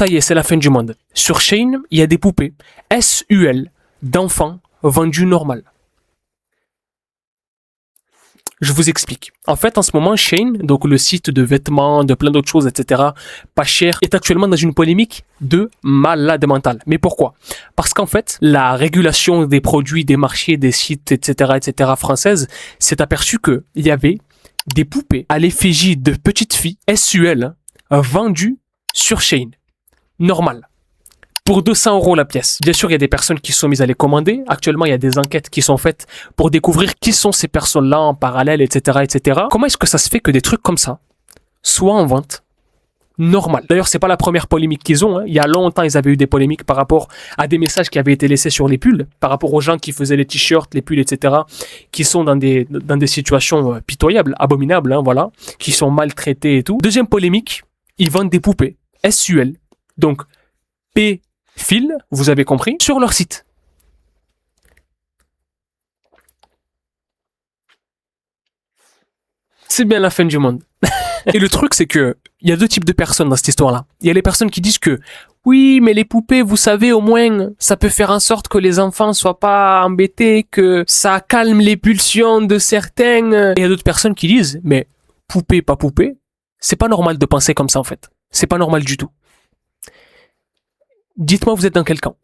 ça y est, c'est la fin du monde. Sur Shein, il y a des poupées SUL d'enfants vendues normal. Je vous explique. En fait, en ce moment, Shein, donc le site de vêtements, de plein d'autres choses, etc., pas cher, est actuellement dans une polémique de malade mental. Mais pourquoi? Parce qu'en fait, la régulation des produits, des marchés, des sites, etc., françaises, s'est aperçue qu'il y avait des poupées à l'effigie de petites filles SUL vendues sur Shein. Normal. Pour 200 € la pièce. Bien sûr, il y a des personnes qui sont mises à les commander. Actuellement, il y a des enquêtes qui sont faites pour découvrir qui sont ces personnes-là en parallèle, etc. Comment est-ce que ça se fait que des trucs comme ça soient en vente normal? D'ailleurs, c'est pas la première polémique qu'ils ont. Il y a longtemps, ils avaient eu des polémiques par rapport à des messages qui avaient été laissés sur les pulls, par rapport aux gens qui faisaient les t-shirts, les pulls, etc., qui sont dans des situations pitoyables, abominables, voilà, qui sont maltraités et tout. Deuxième polémique, ils vendent des poupées SUL, donc P-Fil, vous avez compris, sur leur site. C'est bien la fin du monde. Et le truc, c'est que il y a deux types de personnes dans cette histoire-là. Il y a les personnes qui disent que oui, mais les poupées, vous savez, au moins, ça peut faire en sorte que les enfants soient pas embêtés, que ça calme les pulsions de certains. Et il y a d'autres personnes qui disent, mais poupée, pas poupée, c'est pas normal de penser comme ça en fait. C'est pas normal du tout. Dites-moi, vous êtes dans quel camp?